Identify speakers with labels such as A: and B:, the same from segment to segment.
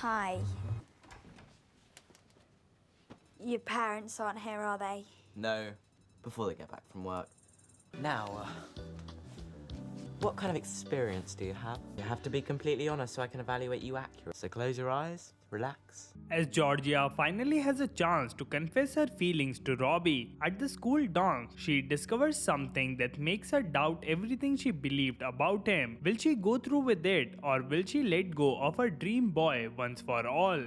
A: Hi. Your parents aren't here, are they?
B: No, before they get back from work. Now, what kind of experience do you have? You have to be completely honest so I can evaluate you accurately. So close your eyes, relax.
C: As Georgia finally has a chance to confess her feelings to Robbie at the school Thongs, she discovers something that makes her doubt everything she believed about him. Will she go through with it, or will she let go of her dream boy once for all?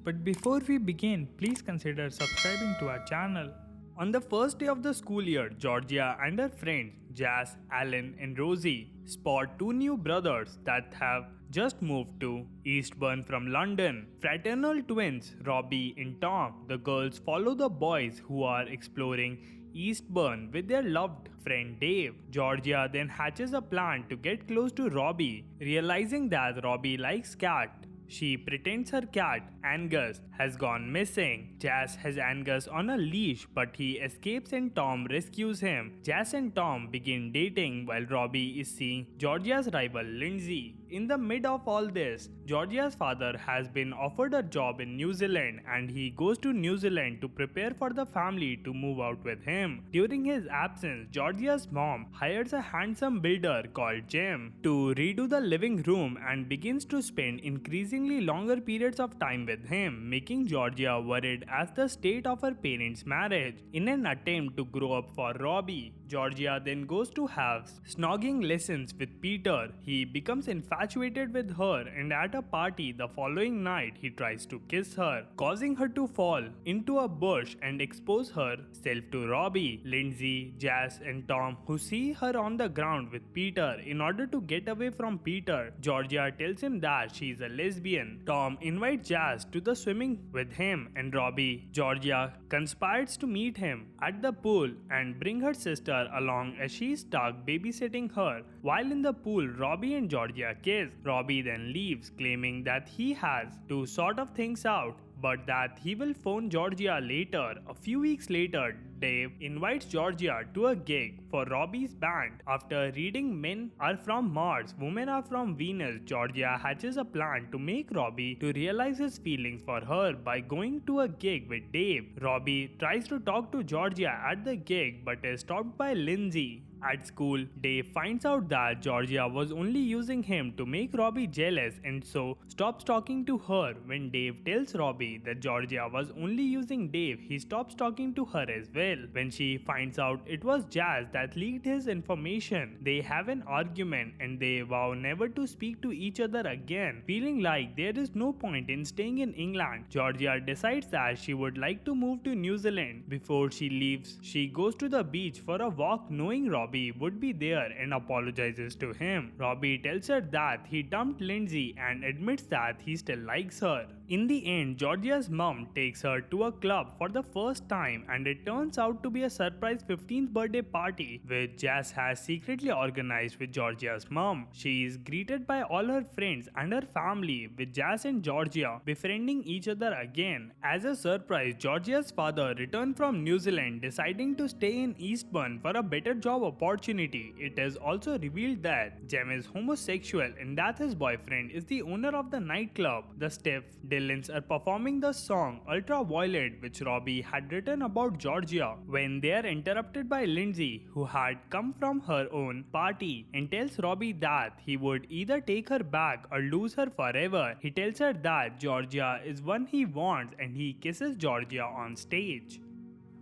C: But before we begin, please consider subscribing to our channel. On the first day of the school year, Georgia and her friends Jazz, Alan and Rosie spot two new brothers that have just moved to Eastbourne from London. Fraternal twins Robbie and Tom. The girls follow the boys who are exploring Eastbourne with their loved friend Dave. Georgia then hatches a plan to get close to Robbie, realizing that Robbie likes cat. She pretends her cat, Angus, has gone missing. Jazz has Angus on a leash, but he escapes and Tom rescues him. Jazz and Tom begin dating while Robbie is seeing Georgia's rival Lindsay. In the mid of all this, Georgia's father has been offered a job in New Zealand and he goes to New Zealand to prepare for the family to move out with him. During his absence, Georgia's mom hires a handsome builder called Jim to redo the living room and begins to spend increasingly longer periods of time with him, making Georgia worried as the state of her parents' marriage. In an attempt to grow up for Robbie, Georgia then goes to have snogging lessons with Peter. He becomes infatuated with her, and at a party the following night he tries to kiss her, causing her to fall into a bush and expose herself to Robbie. Lindsay, Jazz and Tom, who see her on the ground with Peter in order to get away from Peter, Georgia tells him that she is a lesbian. Tom invites Jazz to the swimming with him and Robbie. Georgia conspires to meet him at the pool and bring her sister along as she is stuck babysitting her. While in the pool, Robbie and Georgia kiss. Robbie then leaves, claiming that he has to sort of things out, but that he will phone Georgia later. A few weeks later, Dave invites Georgia to a gig for Robbie's band. After reading Men Are From Mars, Women Are From Venus, Georgia hatches a plan to make Robbie to realize his feelings for her by going to a gig with Dave. Robbie tries to talk to Georgia at the gig but is stopped by Lindsay. At school, Dave finds out that Georgia was only using him to make Robbie jealous and so stops talking to her. When Dave tells Robbie that Georgia was only using Dave, he stops talking to her as well. When she finds out it was Jazz that leaked his information, they have an argument and they vow never to speak to each other again. Feeling like there is no point in staying in England, Georgia decides that she would like to move to New Zealand. Before she leaves, she goes to the beach for a walk knowing Robbie would be there and apologizes to him. Robbie tells her that he dumped Lindsay and admits that he still likes her. In the end, Georgia's mom takes her to a club for the first time and it turns out to be a surprise 15th birthday party which Jazz has secretly organized with Georgia's mom. She is greeted by all her friends and her family, with Jazz and Georgia befriending each other again. As a surprise, Georgia's father returned from New Zealand, deciding to stay in Eastbourne for a better job opportunity. It is also revealed that Jem is homosexual and that his boyfriend is the owner of the nightclub. The Stiff Dylans are performing the song Ultraviolet, which Robbie had written about Georgia, when they are interrupted by Lindsay, who had come from her own party, and tells Robbie that he would either take her back or lose her forever. He tells her that Georgia is one he wants and he kisses Georgia on stage.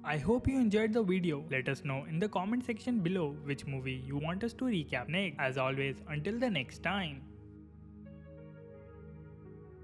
C: I hope you enjoyed the video. Let us know in the comment section below which movie you want us to recap next. As always, until the next time.